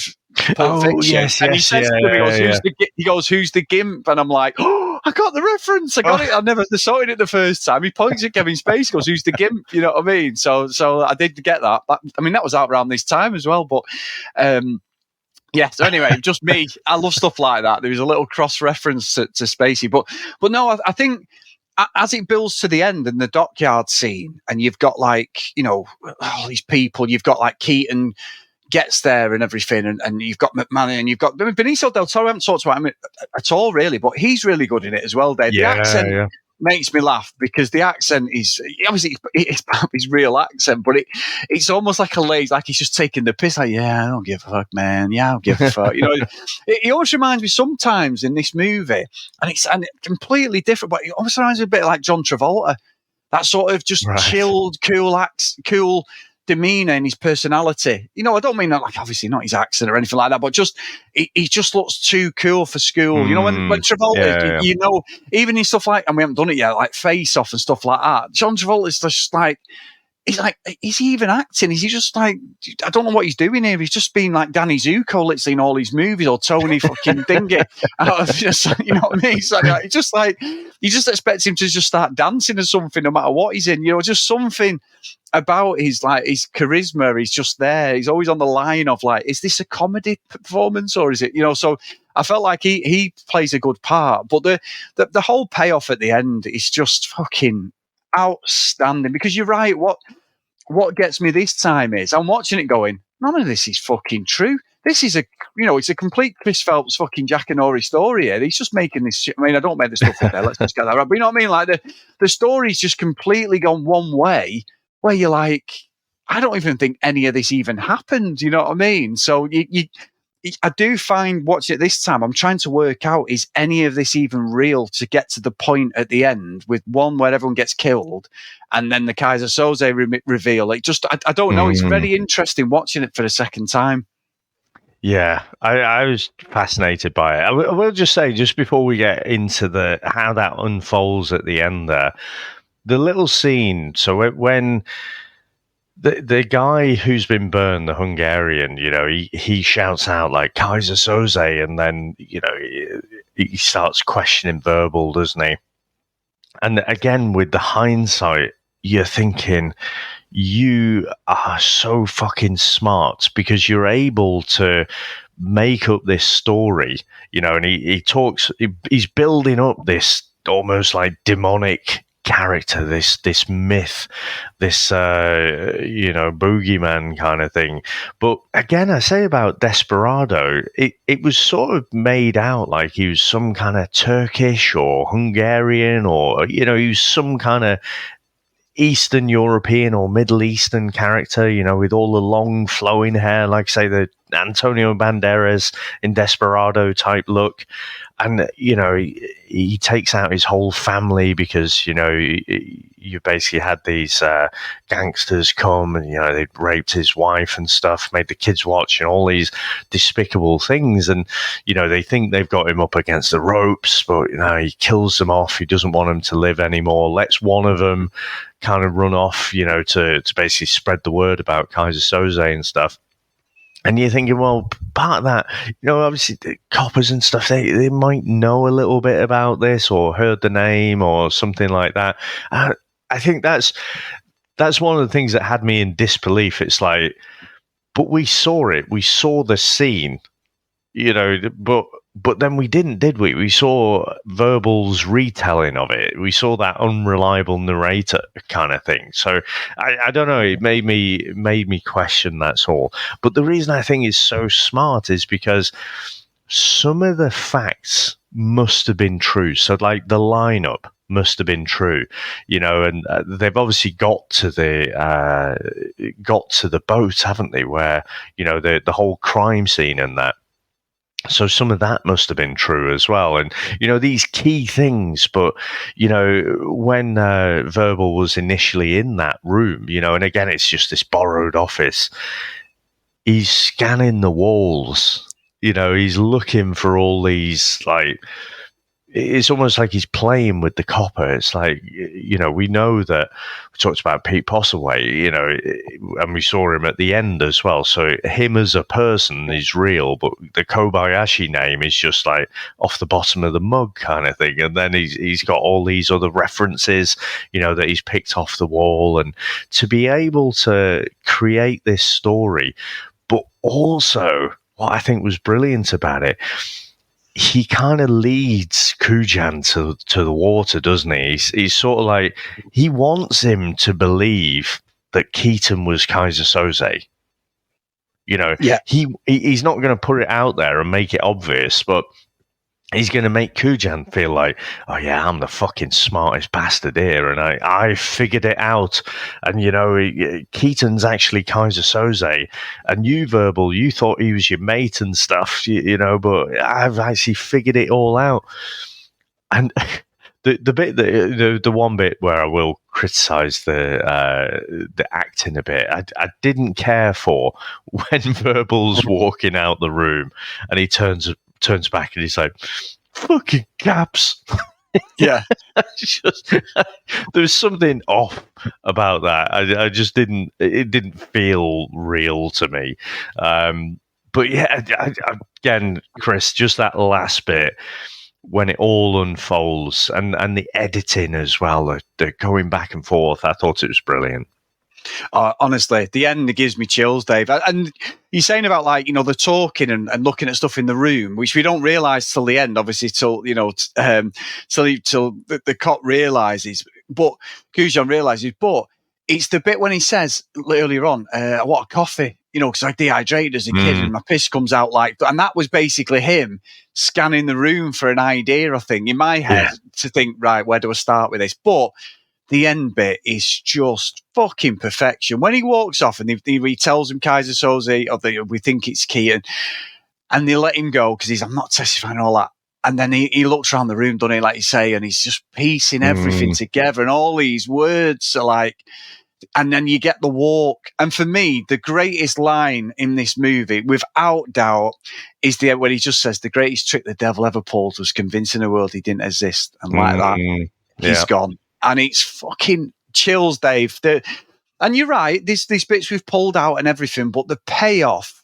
Pulp Fiction. Yes, and he says to him, he goes, who's the gimp? And I'm like, oh, I got the reference. I got it. I never saw it the first time. He points at Kevin Spacey, goes, who's the gimp? You know what I mean? So I did get that. That was out around this time as well. But so anyway, just me. I love stuff like that. There was a little cross-reference to Spacey. But no, I think as it builds to the end and the dockyard scene, and you've got like, all these people, you've got like Keaton gets there and everything, and you've got McMahon, and you've got Benicio del Toro. I haven't talked about him at all, really, but he's really good in it as well, Dave. The accent makes me laugh because the accent is obviously it's his real accent, but it's almost like a lazy, like he's just taking the piss. Like, yeah, I don't give a fuck, man. Yeah, I don't give a fuck. It always reminds me sometimes in this movie, and it's completely different, but it almost reminds me a bit like John Travolta. That sort of just chilled, cool demeanor in his personality. I don't mean that, like, obviously not his accent or anything like that, but just he just looks too cool for school. When Travolta, even in stuff like, and we haven't done it yet, like Face Off and stuff like that, John Travolta's just like, he's like, is he even acting? Is he just like, I don't know what he's doing here. He's just been like Danny Zuko, let's say, in all these movies, or Tony fucking Dingy. You know what I mean? So, it's just like, you just expect him to just start dancing or something, no matter what he's in. Just something about his charisma. He's just there. He's always on the line of like, is this a comedy performance or is it? So I felt like he plays a good part, but the whole payoff at the end is just fucking outstanding, because you're right. What gets me this time is I'm watching it going, none of this is fucking true. This is it's a complete Chris Phelps fucking Jack and Ori story here. He's just making this shit. I mean, I don't make the stuff up there. Let's just get that right. But you know what I mean? Like the story's just completely gone one way, where you're like, I don't even think any of this even happened. You know what I mean? So I do find watching it this time, I'm trying to work out, is any of this even real, to get to the point at the end with one where everyone gets killed and then the Kaiser Soze reveal. I don't know. It's very interesting watching it for the second time. Yeah, I was fascinated by it. I will just say, just before we get into how that unfolds at the end there, the little scene, so when the guy who's been burned, the Hungarian, he shouts out like Kaiser Soze, and then he starts questioning Verbal, doesn't he? And again, with the hindsight, you're thinking, you are so fucking smart, because you're able to make up this story, and he's building up this almost like demonic character, this myth, this boogeyman kind of thing. But again, I say about Desperado, it was sort of made out like he was some kind of Turkish or Hungarian, or he was some kind of Eastern European or Middle Eastern character, you know, with all the long flowing hair, like say the Antonio Banderas in Desperado type look. And, you know, he takes out his whole family because, you know, you basically had these gangsters come and, you know, they raped his wife and stuff, made the kids watch and all these despicable things. And, you know, they think they've got him up against the ropes, but, you know, he kills them off. He doesn't want them to live anymore. Lets one of them kind of run off, you know, to basically spread the word about Kaiser Soze and stuff. And you're thinking, well, part of that, you know, obviously the coppers and stuff, they might know a little bit about this or heard the name or something like that. I think that's one of the things that had me in disbelief. It's like, but we saw it. We saw the scene, you know, but then we didn't, did we? We saw Verbal's retelling of it. We saw that unreliable narrator kind of thing. So I don't know. It made me question. That's all. But the reason I think it's so smart is because some of the facts must have been true. So like the lineup must have been true, you know, and they've obviously got to the boat, haven't they? Where, you know, the whole crime scene and that. So some of that must have been true as well. And, you know, these key things, but, you know, when Verbal was initially in that room, you know, and again, it's just this borrowed office, he's scanning the walls, you know, he's looking for all these, like, it's almost like he's playing with the copper. It's like, you know, we know that we talked about Pete Postlethwaite, you know, and we saw him at the end as well. So him as a person is real, but the Kobayashi name is just like off the bottom of the mug kind of thing. And then he's got all these other references, you know, that he's picked off the wall. And to be able to create this story, but also what I think was brilliant about it, he kind of leads Kujan to the water, doesn't he? He's sort of like, he wants him to believe that Keaton was Kaiser Soze. You know, yeah. He's not going to put it out there and make it obvious, but he's going to make Kujan feel like, oh yeah, I'm the fucking smartest bastard here, and I figured it out. And, you know, Keaton's actually Kaiser Soze, and you, Verbal, you thought he was your mate and stuff, you know, but I've actually figured it all out. And the one bit where I will criticize the acting a bit, I didn't care for when Verbal's walking out the room and he turns back and he's like, fucking caps. Yeah. There's something off about that. I just it didn't feel real to me. But yeah, again, Chris, just that last bit when it all unfolds and the editing as well, the going back and forth, I thought it was brilliant. Honestly, the end gives me chills, Dave. And you're saying about, like, you know, the talking and looking at stuff in the room, which we don't realise till the end, obviously, till you know, till the cop realises, but Kujan realises. But it's the bit when he says earlier on, "I want a coffee," you know, because I dehydrated as a kid and my piss comes out like, and that was basically him scanning the room for an idea. I think in my head to think, right, where do I start with this? But the end bit is just fucking perfection. When he walks off and he tells him Kaiser Soze, or we think it's Keaton, and they let him go because I'm not testifying all that. And then he looks around the room, doesn't he, like you say, and he's just piecing everything together. And all these words are like, and then you get the walk. And for me, the greatest line in this movie, without doubt, is when he just says, the greatest trick the devil ever pulled was convincing the world he didn't exist. And like that, he's gone. And it's fucking chills, Dave. And you're right, these bits we've pulled out and everything, but the payoff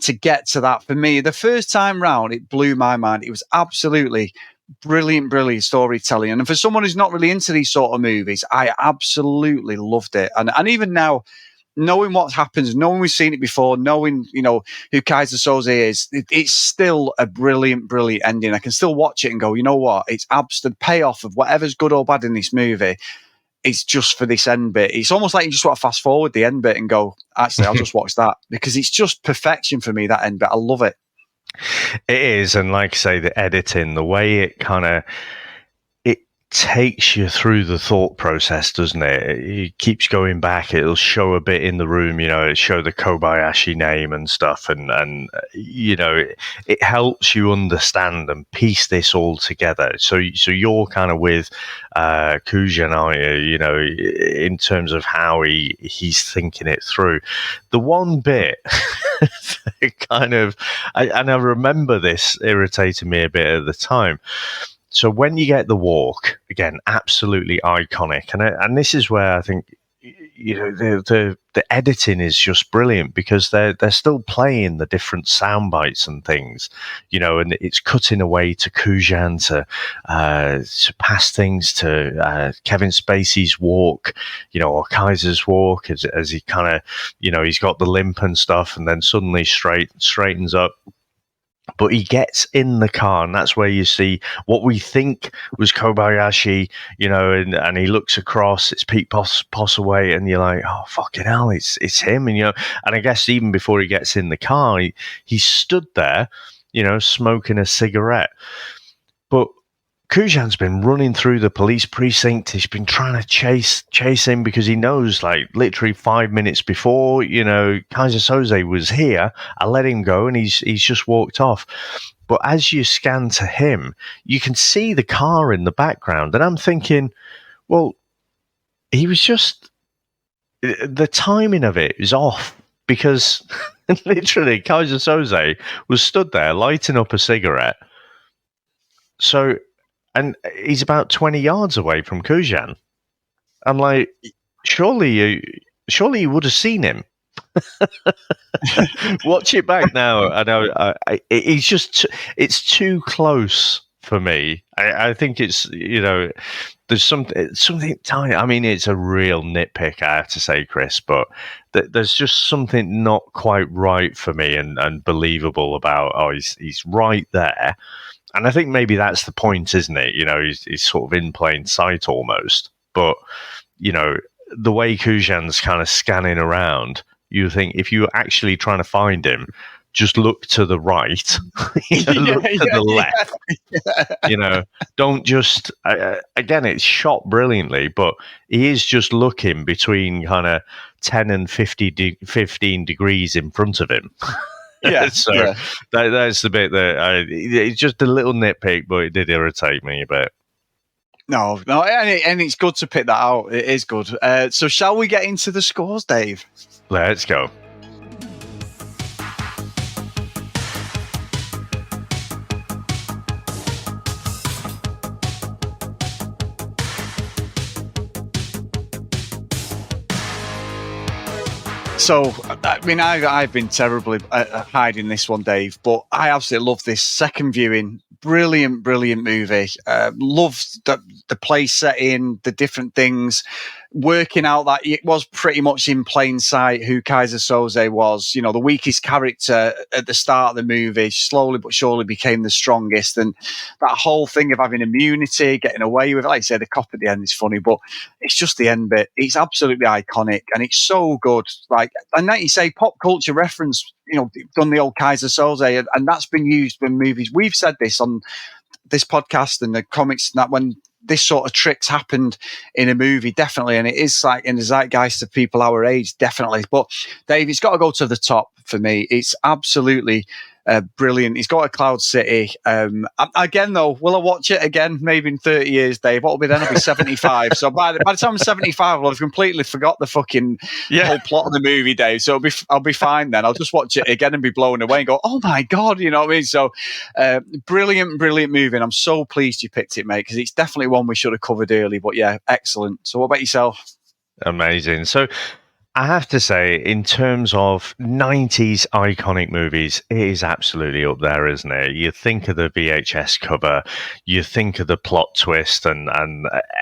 to get to that, for me, the first time round, it blew my mind. It was absolutely brilliant storytelling. And for someone who's not really into these sort of movies, I absolutely loved it. And even now, knowing what happens, knowing we've seen it before, knowing, you know, who Kaiser Soze is, it's still a brilliant ending. I can still watch it and go, you know what? It's the payoff of whatever's good or bad in this movie. It's just for this end bit. It's almost like you just want to fast forward the end bit and go, actually, I'll just watch that, because it's just perfection for me, that end bit. I love it. It is. And like I say, the editing, the way it kind of, takes you through the thought process, doesn't it? It keeps going back. It'll show a bit in the room, it'll show the Kobayashi name and stuff, and it helps you understand and piece this all together. So you're kind of with Kujan, aren't you? In terms of how he's thinking it through. The one bit kind of, and I remember this irritating me a bit at the time. So when you get the walk, again, absolutely iconic. And this is where I think, the editing is just brilliant, because they're still playing the different sound bites and things, and it's cutting away to Kujan to pass things to Kevin Spacey's walk, or Kaiser's walk as he kind of, he's got the limp and stuff, and then suddenly straightens up. But he gets in the car, and that's where you see what we think was Kobayashi, and he looks across, it's Pete Postlethwaite, and you're like, oh, fucking hell, it's him. And, and I guess even before he gets in the car, he stood there, smoking a cigarette. But Kujan's been running through the police precinct. He's been trying to chase him, because he knows, like, literally 5 minutes before, Kaiser Soze was here. I let him go, and he's just walked off. But as you scan to him, you can see the car in the background, and I'm thinking, well, he was just, the timing of it is off, because literally Kaiser Soze was stood there lighting up a cigarette. So. And he's about 20 yards away from Kujan. I'm like, surely you would have seen him. Watch it back now. It's just, it's too close for me. I think it's, there's something tiny. I mean, it's a real nitpick, I have to say, Chris, but there's just something not quite right for me and believable about, he's right there. And I think maybe that's the point, isn't it? He's sort of in plain sight almost. But, the way Kujan's kind of scanning around, you think if you're actually trying to find him, just look to the right, look to the left. Don't just, again, it's shot brilliantly, but he is just looking between kind of 10 and 15 degrees in front of him. Yeah, so that's the bit that it's just a little nitpick, but it did irritate me a bit. No, and it's good to pick that out. It is good. So shall we get into the scores, Dave? Let's go. So, I mean, I've been terribly hiding this one, Dave, but I absolutely love this second viewing. Brilliant movie. Loved the place setting, the different things, working out that it was pretty much in plain sight who Kaiser Soze was. The weakest character at the start of the movie, slowly but surely became the strongest. And that whole thing of having immunity, getting away with it. Like I said, the cop at the end is funny, but it's just the end bit. It's absolutely iconic, and it's so good. And like you say, pop culture reference, done the old Kaiser Soze, and that's been used in movies. We've said this on this podcast and the comics, that when this sort of tricks happened in a movie, definitely, and it is like in the zeitgeist of people our age, definitely. But Dave, it's got to go to the top for me. It's absolutely brilliant. He's got a Cloud City. Again, though, will I watch it again? Maybe in 30 years, Dave. What'll be then? I'll be 75. So by the time I'm 75, I'll have completely forgot the fucking whole plot of the movie, Dave. So I'll be fine then. I'll just watch it again and be blown away and go, oh my God, you know what I mean? So brilliant movie. And I'm so pleased you picked it, mate, because it's definitely one we should have covered early. But yeah, excellent. So what about yourself? Amazing. So I have to say, in terms of 90s iconic movies, it is absolutely up there, isn't it? You think of the VHS cover, you think of the plot twist, and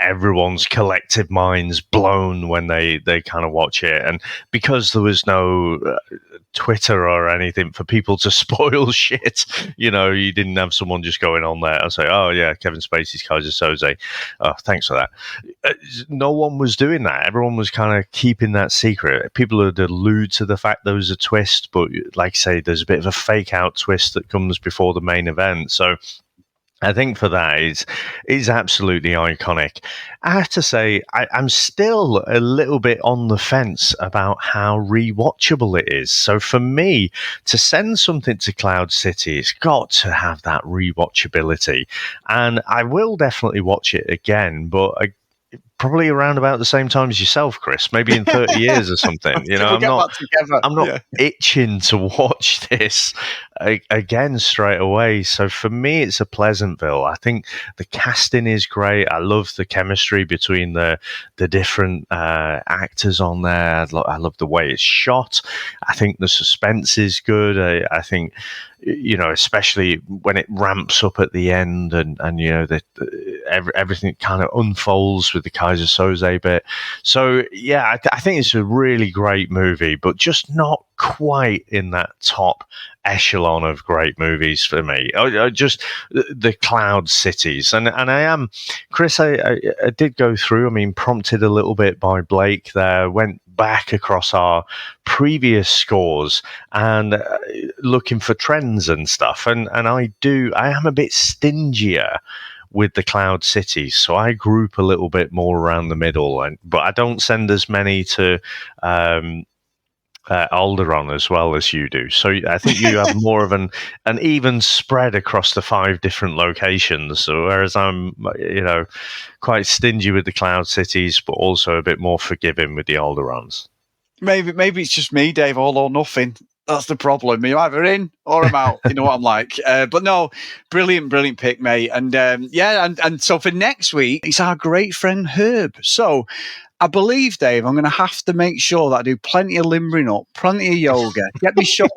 everyone's collective minds blown when they kind of watch it. And because there was no Twitter or anything for people to spoil shit, you didn't have someone just going on there and say, oh yeah, Kevin Spacey's Kaiser Soze. Oh, thanks for that. No one was doing that. Everyone was kind of keeping that secret. People would allude to the fact there was a twist, but like I say, there's a bit of a fake out twist that comes before the main event. So I think for that, it's absolutely iconic. I have to say, I'm still a little bit on the fence about how rewatchable it is. So for me, to send something to Cloud City, it's got to have that rewatchability. And I will definitely watch it again, but probably around about the same time as yourself, Chris, maybe in 30 years or something. You know, I'm not itching to watch this again straight away. So for me, it's a Pleasantville. I think the casting is great. I love the chemistry between the different actors on there. I love the way it's shot. I think the suspense is good. I think, you know, especially when it ramps up at the end and you know, everything kind of unfolds with the Keyser Söze bit. So, yeah, I think it's a really great movie, but just not quite in that top echelon of great movies for me. Just the Cloud Cities. And I am, Chris, I did go through, I mean, prompted a little bit by Blake there, went back across our previous scores and looking for trends and stuff. And I am a bit stingier with the Cloud Cities, so I group a little bit more around the middle, but I don't send as many to Alderaan as well as you do. So I think you have more of an even spread across the 5 different locations, whereas I'm, you know, quite stingy with the Cloud Cities, but also a bit more forgiving with the Alderaans. Maybe it's just me, Dave, all or nothing. That's the problem. You're either in or I'm out. You know what I'm like. But no, brilliant pick, mate. And and so for next week, it's our great friend Herb. So I believe, Dave, I'm going to have to make sure that I do plenty of limbering up, plenty of yoga, get my shoulder,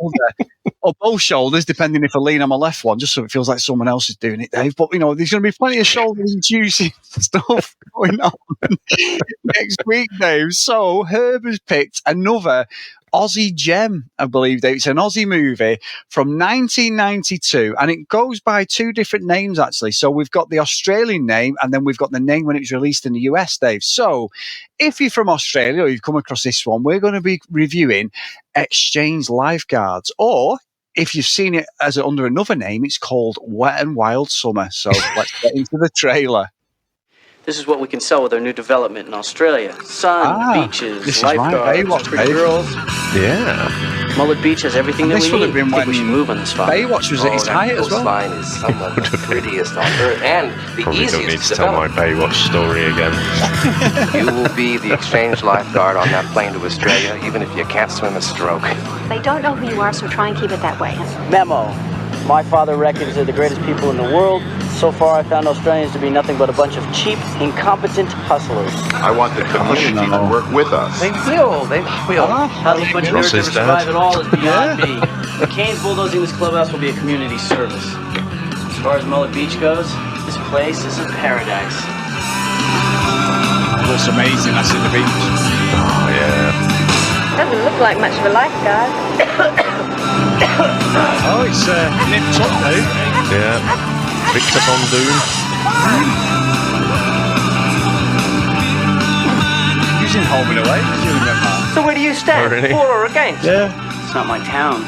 or both shoulders, depending if I lean on my left one, just so it feels like someone else is doing it, Dave. But, you know, there's going to be plenty of shoulder-inducing stuff going on next week, Dave. So Herb has picked another Aussie gem, I believe, Dave. It's an Aussie movie from 1992, and it goes by 2 different names, actually. So we've got the Australian name, and then we've got the name when it was released in the US, Dave. So if you're from Australia or you've come across this one, we're going to be reviewing Exchange Lifeguards, or if you've seen it as under another name, it's called Wet and Wild Summer. So let's get into the trailer. This is what we can sell with our new development in Australia. Sun, beaches, lifeguards, pretty girls. Yeah. Mullet Beach has everything that we need. Been I think we should move on this spot. Baywatch was at its height as well. Coastline is some of the prettiest on Earth and the Probably easiest don't need to to tell my develop. Baywatch story again. You will be the exchange lifeguard on that plane to Australia, even if you can't swim a stroke. They don't know who you are, so try and keep it that way. Memo. My father reckons they're the greatest people in the world. So far, I found Australians to be nothing but a bunch of cheap, incompetent hustlers. I want the community to work with us. They will. How this bunch of nerds ever survive at all is beyond me. McCain's bulldozing this clubhouse will be a community service. As far as Mullet Beach goes, this place is a paradise. Looks amazing. That's in the beach. Oh, yeah. Doesn't look like much of a lifeguard. Oh, it's nipped up, Dave. Yeah. Victor Von Doom. He's in Home and Away. Do you remember? So where do you stand? Oh, really? For or against? Yeah. It's not my town.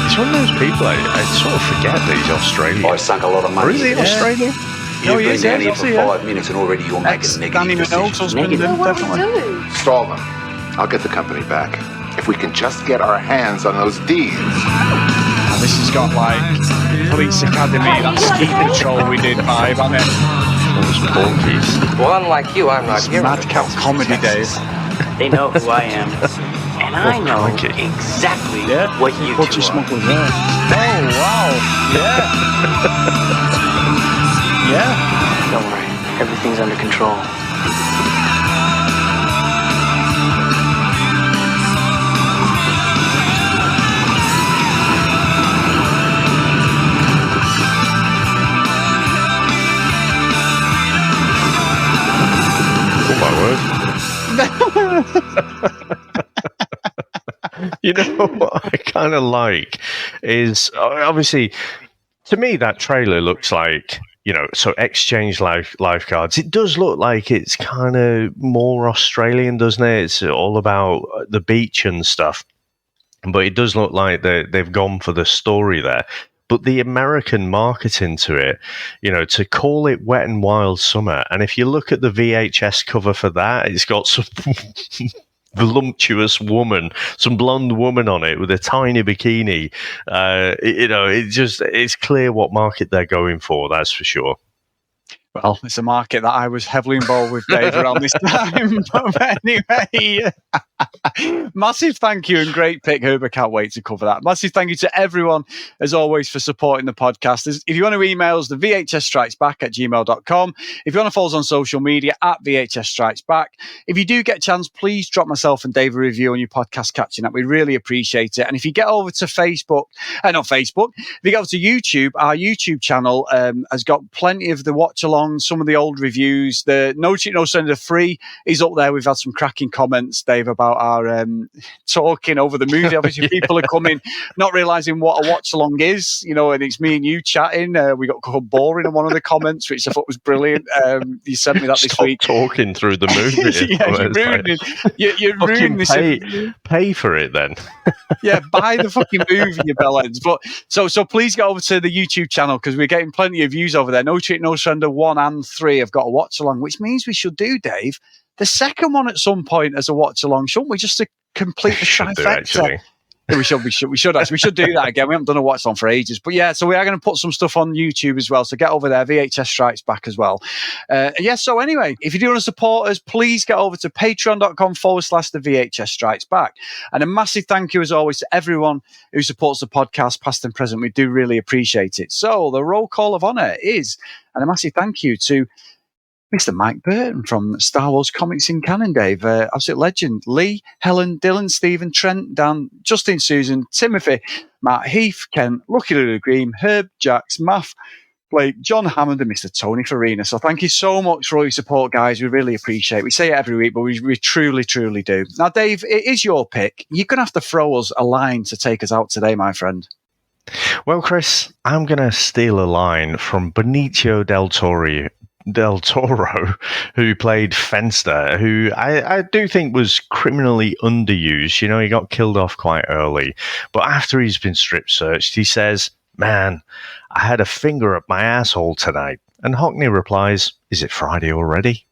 It's one of those people I sort of forget that he's Australian. I sunk a lot of money. Or is he Australian? You've been down here for 5 minutes and already you're making Danny negative Minogue's decisions. husband, What do definitely. we do? Stall them. I'll get the company back. If we can just get our hands on those deeds. This has got like Police Academy, that ski patrol we did vibe on it. Well, unlike you, I'm not here. Madcap comedy, Dave. They know who I am. And I know exactly what you Bunch of smugglers there. Oh, wow. Yeah. Yeah. Don't worry. Everything's under control. You know what I kind of like is, obviously, to me, that trailer looks like, you know, so Exchange Lifeguards. It does look like it's kind of more Australian, doesn't it? It's all about the beach and stuff. But it does look like they've gone for the story there. but the American marketing to it, to call it Wet and Wild Summer. And if you look at the VHS cover for that, it's got some voluptuous woman, some blonde woman on it with a tiny bikini. It's clear what market they're going for, that's for sure. Well, it's a market that I was heavily involved with, Dave, around this time. But anyway, massive thank you and great pick, Herb. I can't wait to cover that. Massive thank you to everyone, as always, for supporting the podcast. If you want to email us, the vhsstrikesback@gmail.com. If you want to follow us on social media, @VHSStrikesBack. If you do get a chance, please drop myself and Dave a review on your podcast catching up. We really appreciate it. And if you get over to if you get over to YouTube, our YouTube channel has got plenty of the watch along, some of the old reviews. The No Cheat No Surrender free is up there. We've had some cracking comments, Dave, about our talking over the movie. Obviously, people are coming, not realising what a watch along is, and it's me and you chatting. We got called boring in one of the comments, which I thought was brilliant. You sent me that this week. Talking through the movie. You're ruining this. Pay for it then. Yeah, buy the fucking movie, you bellends. But so please get over to the YouTube channel because we're getting plenty of views over there. No Cheat No Surrender 1 and 3 have got a watch along, which means we should do, Dave, the second one at some point as a watch along, shouldn't we? Just to complete the trifecta. We should actually. We should do that again. We haven't done a watch along for ages, but yeah. So we are going to put some stuff on YouTube as well. So get over there. VHS Strikes Back as well. So anyway, if you do want to support us, please get over to patreon.com/the VHS Strikes Back. And a massive thank you as always to everyone who supports the podcast, past and present. We do really appreciate it. So the roll call of honor is, and a massive thank you to Mr. Mike Burton from Star Wars Comics in Canon, Dave. Absolute legend. Lee, Helen, Dylan, Stephen, Trent, Dan, Justin, Susan, Timothy, Matt Heath, Ken, Lucky Little Green, Herb, Jax, Math, Blake, John Hammond, and Mr. Tony Farina. So thank you so much for all your support, guys. We really appreciate it. We say it every week, but we truly, truly do. Now, Dave, it is your pick. You're going to have to throw us a line to take us out today, my friend. Well, Chris, I'm going to steal a line from Benicio del Toro, who played Fenster, who I do think was criminally underused. He got killed off quite early. But after he's been strip searched, he says, "Man, I had a finger up my asshole tonight." And Hockney replies, "Is it Friday already?"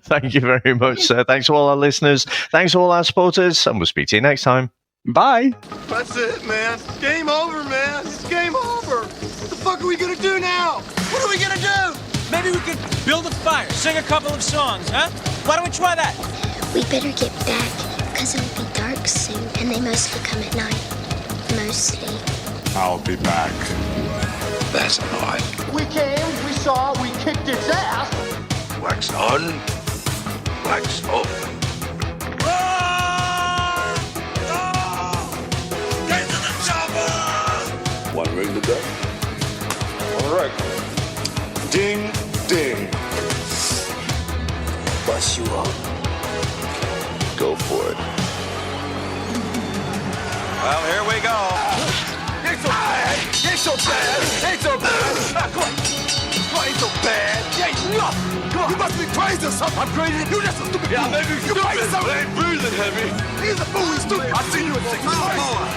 Thank you very much, sir. Thanks to all our listeners. Thanks to all our supporters. And we'll speak to you next time. Bye. That's it, man. Game over, man. It's game over. What the fuck are we gonna do now? What are we gonna do? Maybe we could build a fire, sing a couple of songs, huh? Why don't we try that? We better get back, because it'll be dark soon, and they mostly come at night. Mostly. I'll be back. That's odd. We came, we saw, we kicked its ass. Wax on, wax off. One ring to go. All right. Ding, ding. Bust you up. Go for it. Well, here we go. Ain't so bad. Ain't so bad. Ain't so bad. Come on. Ain't so bad. Ain't nothing. Come on. You must be crazy or something. I'm crazy. You just a stupid fool. Yeah, maybe you stupid. Ain't breathing heavy. He's a fool. He's stupid. I'll see you in 6 months.